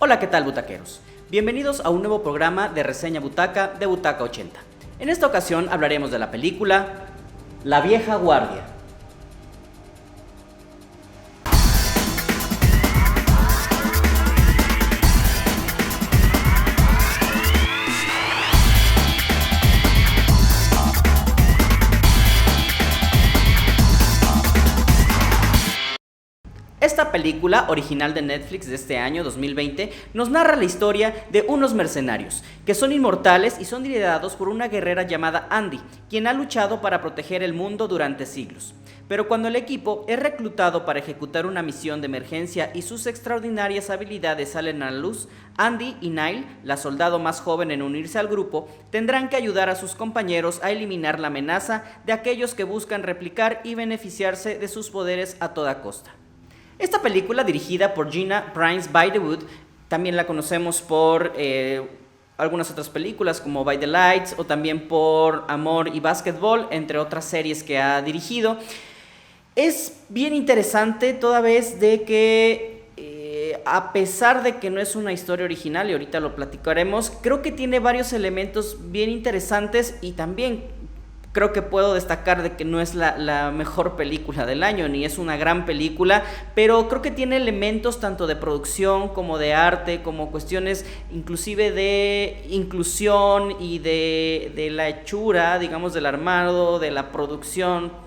Hola, ¿qué tal, butaqueros? Bienvenidos a un nuevo programa de reseña butaca de Butaca 80. En esta ocasión hablaremos de la película La vieja guardia. Esta película, original de Netflix de este año 2020, nos narra la historia de unos mercenarios, que son inmortales y son liderados por una guerrera llamada Andy, quien ha luchado para proteger el mundo durante siglos. Pero cuando el equipo es reclutado para ejecutar una misión de emergencia y sus extraordinarias habilidades salen a la luz, Andy y Nile, la soldado más joven en unirse al grupo, tendrán que ayudar a sus compañeros a eliminar la amenaza de aquellos que buscan replicar y beneficiarse de sus poderes a toda costa. Esta película, dirigida por Gina Prince-Bythewood, también la conocemos por algunas otras películas como By the Lights o también por Amor y Básquetbol, entre otras series que ha dirigido. Es bien interesante toda vez de que a pesar de que no es una historia original, y ahorita lo platicaremos, creo que tiene varios elementos bien interesantes y también creo que puedo destacar de que no es la mejor película del año, ni es una gran película, pero creo que tiene elementos tanto de producción como de arte, como cuestiones inclusive de inclusión y de la hechura, digamos, del armado, de la producción,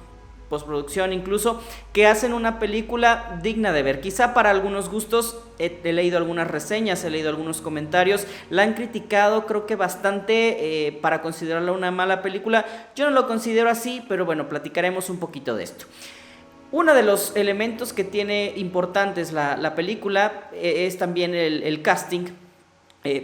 postproducción incluso, que hacen una película digna de ver. Quizá para algunos gustos, he leído algunas reseñas, he leído algunos comentarios, la han criticado creo que bastante para considerarla una mala película. Yo no lo considero así, pero bueno, platicaremos un poquito de esto. Uno de los elementos que tiene importantes la película es también el casting.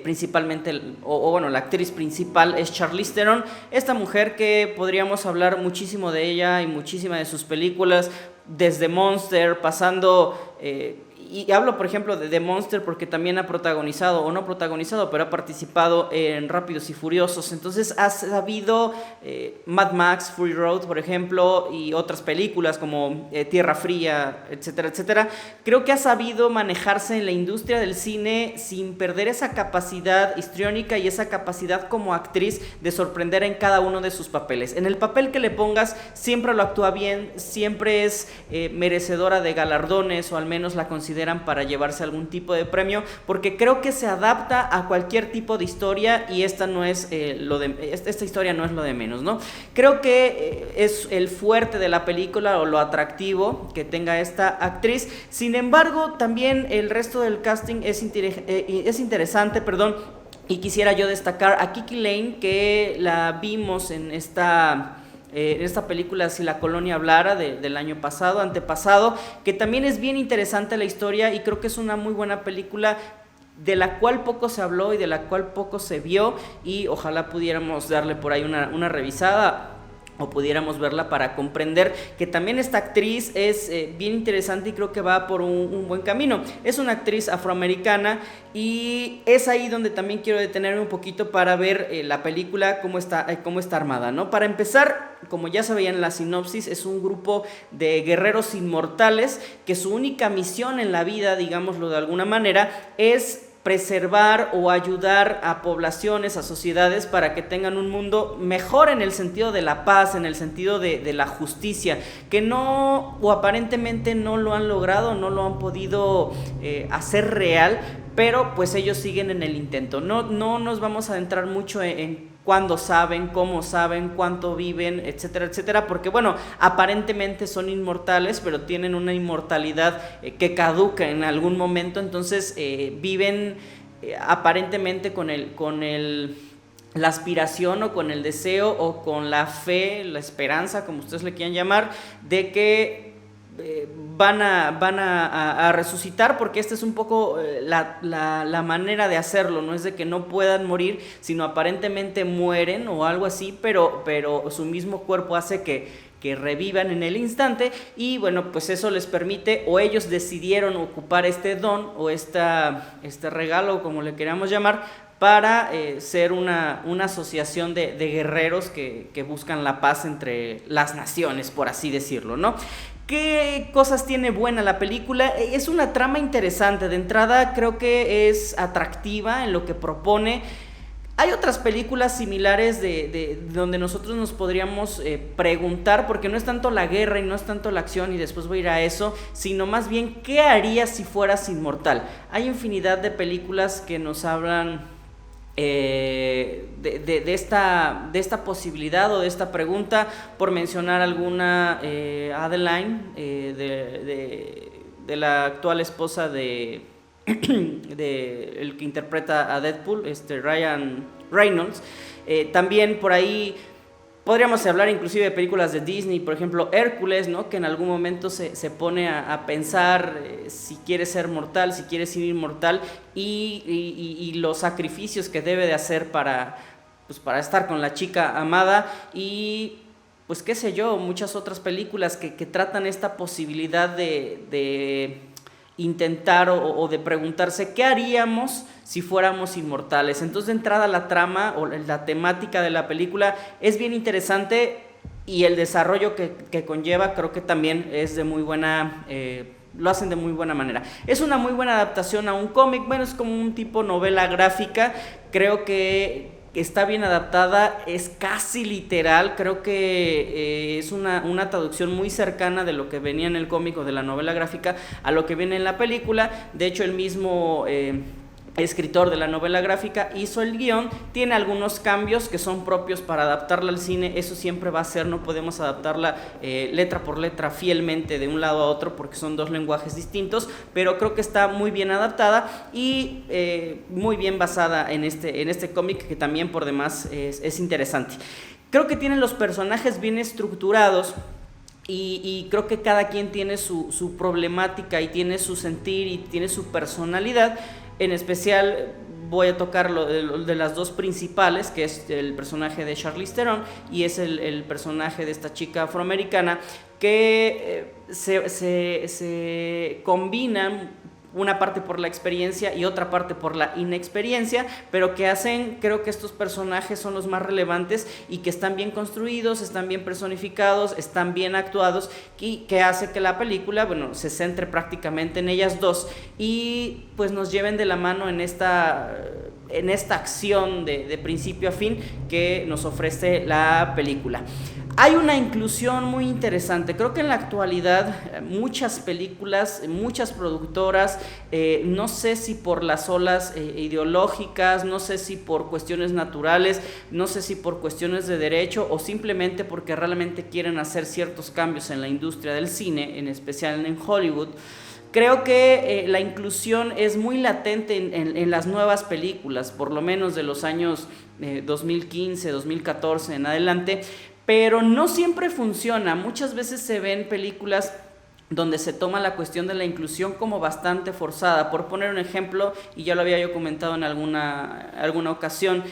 Principalmente, la actriz principal es Charlize Theron, esta mujer que podríamos hablar muchísimo de ella y muchísimas de sus películas, desde Monster, pasando, y hablo por ejemplo de Monster porque también ha protagonizado, o no protagonizado, pero ha participado en Rápidos y Furiosos. Entonces ha sabido Mad Max, Fury Road, por ejemplo, y otras películas como Tierra Fría, etcétera, etcétera. Creo que ha sabido manejarse en la industria del cine sin perder esa capacidad histriónica y esa capacidad como actriz de sorprender en cada uno de sus papeles. En el papel que le pongas siempre lo actúa bien, siempre es merecedora de galardones, o al menos la considera para llevarse algún tipo de premio, porque creo que se adapta a cualquier tipo de historia y esta historia no es lo de menos, ¿no? Creo que es el fuerte de la película o lo atractivo que tenga esta actriz. Sin embargo, también el resto del casting es interesante, y quisiera yo destacar a Kiki Lane, que la vimos en esta película Si la colonia hablara del año antepasado, que también es bien interesante la historia y creo que es una muy buena película de la cual poco se habló y de la cual poco se vio, y ojalá pudiéramos darle por ahí una revisada o pudiéramos verla para comprender que también esta actriz es bien interesante y creo que va por un buen camino. Es una actriz afroamericana y es ahí donde también quiero detenerme un poquito para ver la película cómo está armada, ¿no? Para empezar, como ya se veía en la sinopsis, es un grupo de guerreros inmortales que su única misión en la vida, digámoslo de alguna manera, es preservar o ayudar a poblaciones, a sociedades para que tengan un mundo mejor en el sentido de la paz, en el sentido de la justicia, que no, o aparentemente no lo han logrado, no lo han podido hacer real, pero pues ellos siguen en el intento. No nos vamos a adentrar mucho en cuándo saben, cómo saben, cuánto viven, etcétera, etcétera, porque bueno, aparentemente son inmortales, pero tienen una inmortalidad que caduca en algún momento, entonces viven aparentemente con la aspiración o con el deseo o con la fe, la esperanza, como ustedes le quieran llamar, de que van a resucitar, porque esta es un poco la manera de hacerlo, no es de que no puedan morir, sino aparentemente mueren o algo así, pero su mismo cuerpo hace que revivan en el instante, y bueno, pues eso les permite, o ellos decidieron ocupar este don o este regalo, como le queramos llamar, para ser una asociación de guerreros que buscan la paz entre las naciones, por así decirlo, ¿no? ¿Qué cosas tiene buena la película? Es una trama interesante. De entrada creo que es atractiva en lo que propone. Hay otras películas similares de donde nosotros nos podríamos preguntar, porque no es tanto la guerra y no es tanto la acción, y después voy a ir a eso, sino más bien, ¿qué harías si fueras inmortal? Hay infinidad de películas que nos hablan de esta posibilidad o de esta pregunta. Por mencionar alguna, Adeline, de la actual esposa de el que interpreta a Deadpool, Ryan Reynolds. También por ahí podríamos hablar inclusive de películas de Disney, por ejemplo Hércules, ¿no? Que en algún momento se pone a pensar si quiere ser mortal, si quiere ser inmortal, y los sacrificios que debe de hacer para estar con la chica amada. Y pues qué sé yo, muchas otras películas que tratan esta posibilidad de intentar o de preguntarse qué haríamos si fuéramos inmortales. Entonces, de entrada, la trama o la temática de la película es bien interesante, y el desarrollo que conlleva creo que también es de muy buena, lo hacen de muy buena manera. Es una muy buena adaptación a un cómic. Bueno, es como un tipo novela gráfica. Creo que está bien adaptada, es casi literal. Creo que es una traducción muy cercana de lo que venía en el cómic o de la novela gráfica a lo que viene en la película. De hecho, el mismo escritor de la novela gráfica hizo el guión. Tiene algunos cambios que son propios para adaptarla al cine. Eso siempre va a ser, no podemos adaptarla letra por letra fielmente de un lado a otro, porque son dos lenguajes distintos, pero creo que está muy bien adaptada y muy bien basada en este cómic, que también por demás es interesante. Creo que tienen los personajes bien estructurados, y creo que cada quien tiene su problemática y tiene su sentir y tiene su personalidad. En especial voy a tocar lo de las dos principales, que es el personaje de Charlize Theron y es el personaje de esta chica afroamericana, que se combinan, una parte por la experiencia y otra parte por la inexperiencia, pero que hacen, creo que estos personajes son los más relevantes y que están bien construidos, están bien personificados, están bien actuados, y que hace que la película, bueno, se centre prácticamente en ellas dos y pues nos lleven de la mano en esta acción de principio a fin que nos ofrece la película. Hay una inclusión muy interesante. Creo que en la actualidad muchas películas, muchas productoras, no sé si por las olas ideológicas, no sé si por cuestiones naturales, no sé si por cuestiones de derecho o simplemente porque realmente quieren hacer ciertos cambios en la industria del cine, en especial en Hollywood. Creo que la inclusión es muy latente en las nuevas películas, por lo menos de los años 2015, 2014 en adelante, pero no siempre funciona. Muchas veces se ven películas donde se toma la cuestión de la inclusión como bastante forzada. Por poner un ejemplo, y ya lo había yo comentado en alguna ocasión,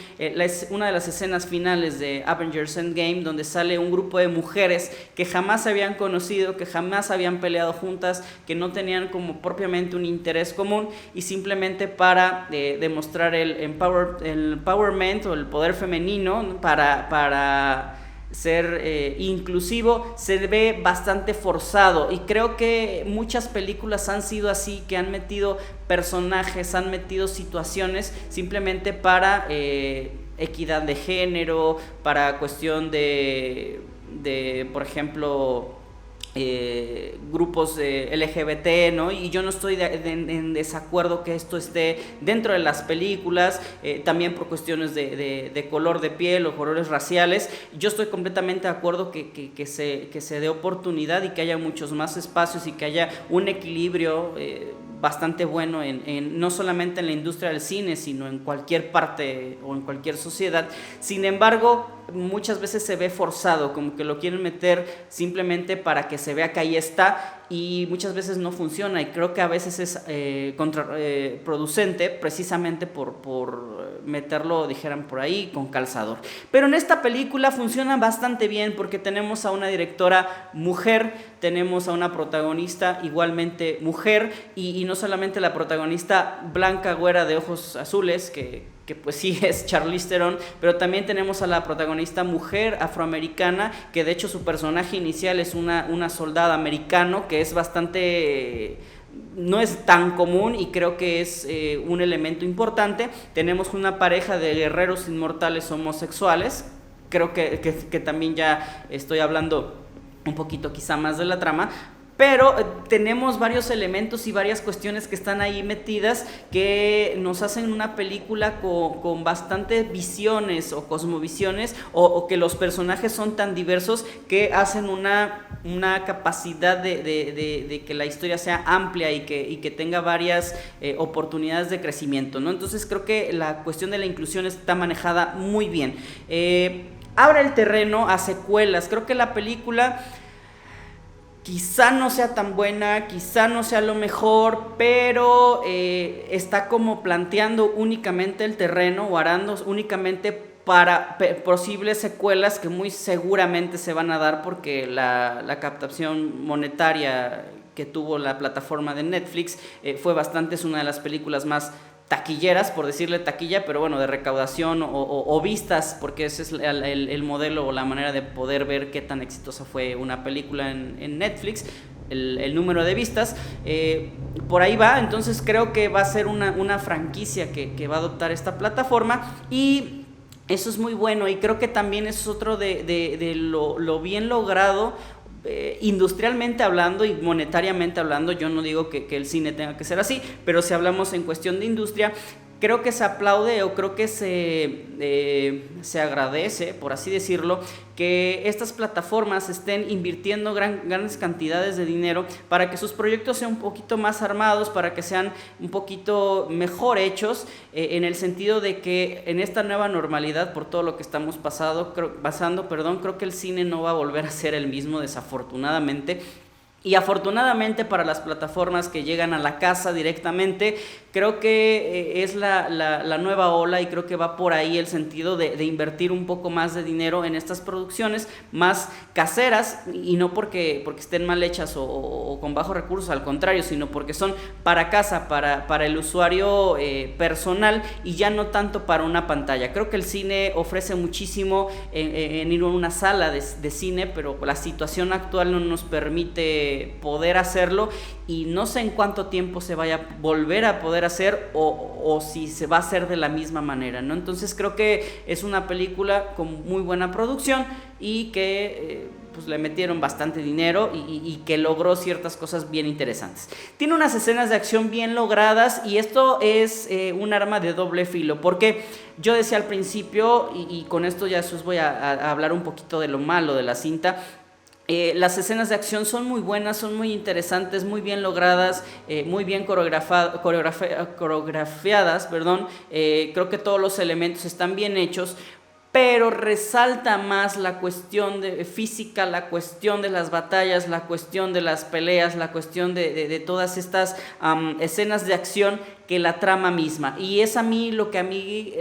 una de las escenas finales de Avengers Endgame, donde sale un grupo de mujeres que jamás se habían conocido, que jamás habían peleado juntas, que no tenían como propiamente un interés común, y simplemente para demostrar el empowerment o el poder femenino, para ser inclusivo, se ve bastante forzado. Y creo que muchas películas han sido así, que han metido personajes, han metido situaciones simplemente para equidad de género, para cuestión de por ejemplo, grupos LGBT, ¿no? Y yo no estoy en desacuerdo que esto esté dentro de las películas, también por cuestiones de color de piel o colores raciales. Yo estoy completamente de acuerdo que se dé oportunidad y que haya muchos más espacios y que haya un equilibrio bastante bueno no solamente en la industria del cine, sino en cualquier parte o en cualquier sociedad. Sin embargo, muchas veces se ve forzado, como que lo quieren meter simplemente para que se vea que ahí está, y muchas veces no funciona, y creo que a veces es contraproducente precisamente por meterlo, dijeran por ahí, con calzador. Pero en esta película funciona bastante bien porque tenemos a una directora mujer, tenemos a una protagonista igualmente mujer, y no solamente la protagonista blanca, güera, de ojos azules, que que pues sí es Charlize Theron, pero también tenemos a la protagonista mujer afroamericana, que de hecho su personaje inicial es una soldada americano, que es bastante... no es tan común y creo que es un elemento importante. Tenemos una pareja de guerreros inmortales homosexuales, creo que también ya estoy hablando un poquito quizá más de la trama, pero tenemos varios elementos y varias cuestiones que están ahí metidas que nos hacen una película con bastantes visiones o cosmovisiones, o que los personajes son tan diversos que hacen una capacidad de que la historia sea amplia y que tenga varias oportunidades de crecimiento, ¿no? Entonces creo que la cuestión de la inclusión está manejada muy bien. Abre el terreno a secuelas. Creo que la película quizá no sea tan buena, quizá no sea lo mejor, pero está como planteando únicamente el terreno o arando únicamente para posibles secuelas que muy seguramente se van a dar, porque la captación monetaria que tuvo la plataforma de Netflix fue bastante, es una de las películas más taquilleras, por decirle taquilla, pero bueno, de recaudación o vistas, porque ese es el modelo o la manera de poder ver qué tan exitosa fue una película en Netflix, el número de vistas, por ahí va. Entonces creo que va a ser una franquicia que va a adoptar esta plataforma, y eso es muy bueno, y creo que también es otro de lo bien logrado, industrialmente hablando y monetariamente hablando. Yo no digo que el cine tenga que ser así, pero si hablamos en cuestión de industria, creo que se aplaude, o creo que se agradece, por así decirlo, que estas plataformas estén invirtiendo grandes cantidades de dinero para que sus proyectos sean un poquito más armados, para que sean un poquito mejor hechos, en el sentido de que en esta nueva normalidad, por todo lo que estamos pasando, creo que el cine no va a volver a ser el mismo, desafortunadamente. Y afortunadamente para las plataformas que llegan a la casa directamente, creo que es la nueva ola, y creo que va por ahí el sentido de invertir un poco más de dinero en estas producciones más caseras, y no porque estén mal hechas o con bajos recursos, al contrario, sino porque son para casa, para el usuario personal, y ya no tanto para una pantalla. Creo que el cine ofrece muchísimo en ir a una sala de cine, pero la situación actual no nos permite poder hacerlo, y no sé en cuánto tiempo se vaya a volver a poder hacer, o si se va a hacer de la misma manera, ¿no? Entonces creo que es una película con muy buena producción, y que pues le metieron bastante dinero, y que logró ciertas cosas bien interesantes. Tiene unas escenas de acción bien logradas, y esto es un arma de doble filo, porque yo decía al principio, y con esto ya os voy a hablar un poquito de lo malo de la cinta. Las escenas de acción son muy buenas, son muy interesantes, muy bien logradas, muy bien coreografiadas, creo que todos los elementos están bien hechos, pero resalta más la cuestión física, la cuestión de las batallas, la cuestión de las peleas, la cuestión de todas estas escenas de acción, que la trama misma. Y es a mí lo que a mí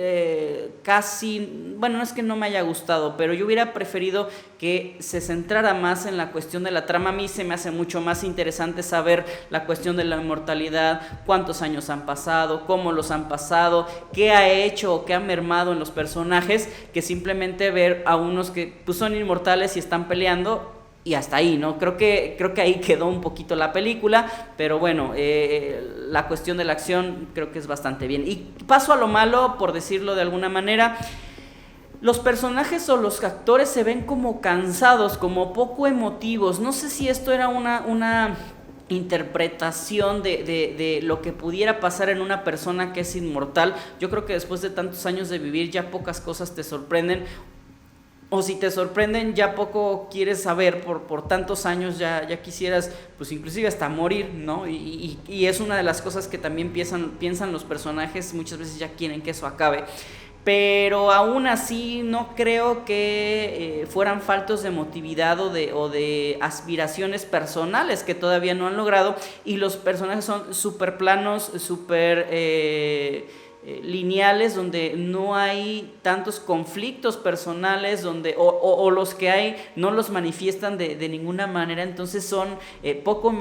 casi, bueno, no es que no me haya gustado, pero yo hubiera preferido que se centrara más en la cuestión de la trama. A mí se me hace mucho más interesante saber la cuestión de la inmortalidad, cuántos años han pasado, cómo los han pasado, qué ha hecho o qué ha mermado en los personajes, que simplemente ver a unos que pues son inmortales y están peleando, y hasta ahí, ¿no? Creo que ahí quedó un poquito la película, pero bueno, la cuestión de la acción creo que es bastante bien. Y paso a lo malo, por decirlo de alguna manera. Los personajes o los actores se ven como cansados, como poco emotivos. No sé si esto era una interpretación de lo que pudiera pasar en una persona que es inmortal. Yo creo que después de tantos años de vivir, ya pocas cosas te sorprenden, o si te sorprenden, ya poco quieres saber. Por tantos años ya quisieras, pues inclusive hasta morir, ¿no? Y es una de las cosas que también piensan los personajes, muchas veces ya quieren que eso acabe. Pero aún así no creo que fueran faltos de emotividad o de aspiraciones personales que todavía no han logrado, y los personajes son súper planos, súper lineales, donde no hay tantos conflictos personales, o los que hay no los manifiestan de ninguna manera, entonces son poco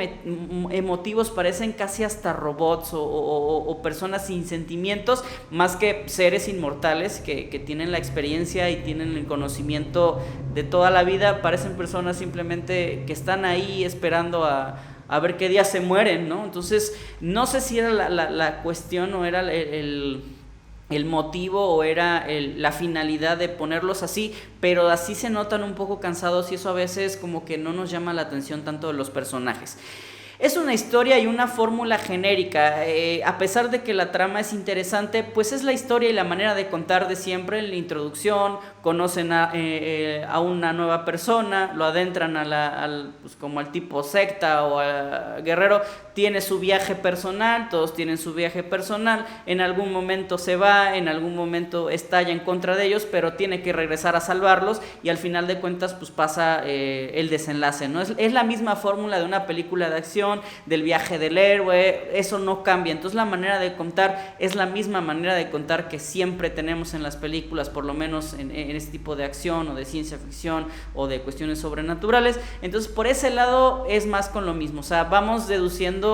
emotivos, parecen casi hasta robots o personas sin sentimientos, más que seres inmortales que tienen la experiencia y tienen el conocimiento de toda la vida. Parecen personas simplemente que están ahí esperando a ver qué día se mueren, ¿no? Entonces, no sé si era la cuestión o era el motivo o era la finalidad de ponerlos así, pero así se notan un poco cansados y eso a veces como que no nos llama la atención tanto de los personajes. Es una historia y una fórmula genérica, a pesar de que la trama es interesante, pues es la historia y la manera de contar de siempre. En la introducción conocen a una nueva persona, lo adentran pues como al tipo secta o al guerrero, tiene su viaje personal, todos tienen su viaje personal, en algún momento se va, en algún momento estalla en contra de ellos, pero tiene que regresar a salvarlos y al final de cuentas pues pasa el desenlace, ¿no? Es la misma fórmula de una película de acción, del viaje del héroe, eso no cambia. Entonces la manera de contar es la misma manera de contar que siempre tenemos en las películas, por lo menos en este tipo de acción o de ciencia ficción o de cuestiones sobrenaturales. Entonces por ese lado es más con lo mismo, o sea, vamos deduciendo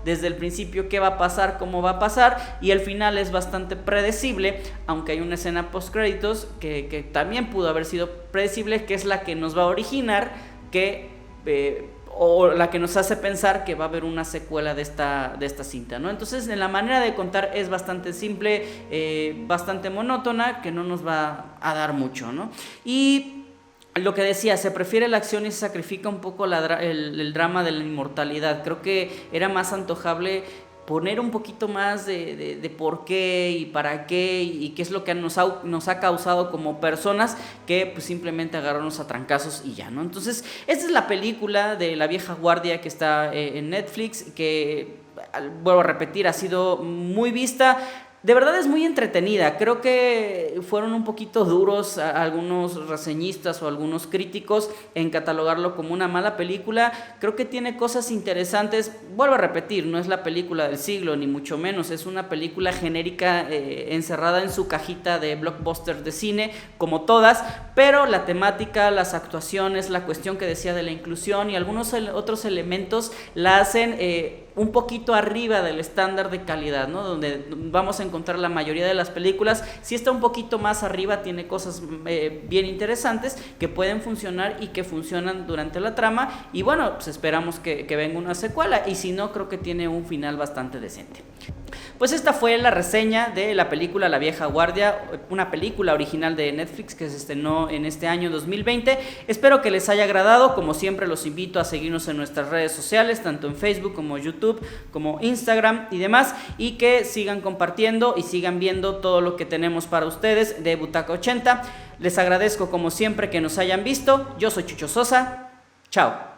desde el principio qué va a pasar, cómo va a pasar, y el final es bastante predecible, aunque hay una escena post créditos que también pudo haber sido predecible, que es la que nos va a originar o la que nos hace pensar que va a haber una secuela de esta cinta, ¿no? Entonces, en la manera de contar es bastante simple, bastante monótona, que no nos va a dar mucho, ¿no? Y lo que decía, se prefiere la acción y se sacrifica un poco el drama de la inmortalidad. Creo que era más antojable poner un poquito más de por qué y para qué y qué es lo que nos ha causado como personas, que pues simplemente agarrarnos a trancazos y ya, ¿no? Entonces, esta es la película de La Vieja Guardia que está en Netflix, que, vuelvo a repetir, ha sido muy vista. De verdad es muy entretenida. Creo que fueron un poquito duros algunos reseñistas o algunos críticos en catalogarlo como una mala película. Creo que tiene cosas interesantes. Vuelvo a repetir, no es la película del siglo, ni mucho menos. Es una película genérica encerrada en su cajita de blockbuster de cine, como todas, pero la temática, las actuaciones, la cuestión que decía de la inclusión y algunos otros elementos la hacen un poquito arriba del estándar de calidad, ¿no? Donde vamos a encontrar la mayoría de las películas. Si está un poquito más arriba, tiene cosas bien interesantes que pueden funcionar y que funcionan durante la trama, y bueno, pues esperamos que venga una secuela, y si no, creo que tiene un final bastante decente. Pues esta fue la reseña de la película La Vieja Guardia, una película original de Netflix que se estrenó en este año 2020. Espero que les haya agradado. Como siempre, los invito a seguirnos en nuestras redes sociales, tanto en Facebook como YouTube, como Instagram y demás, y que sigan compartiendo y sigan viendo todo lo que tenemos para ustedes de Butaca 80. Les agradezco como siempre que nos hayan visto. Yo soy Chucho Sosa. Chao.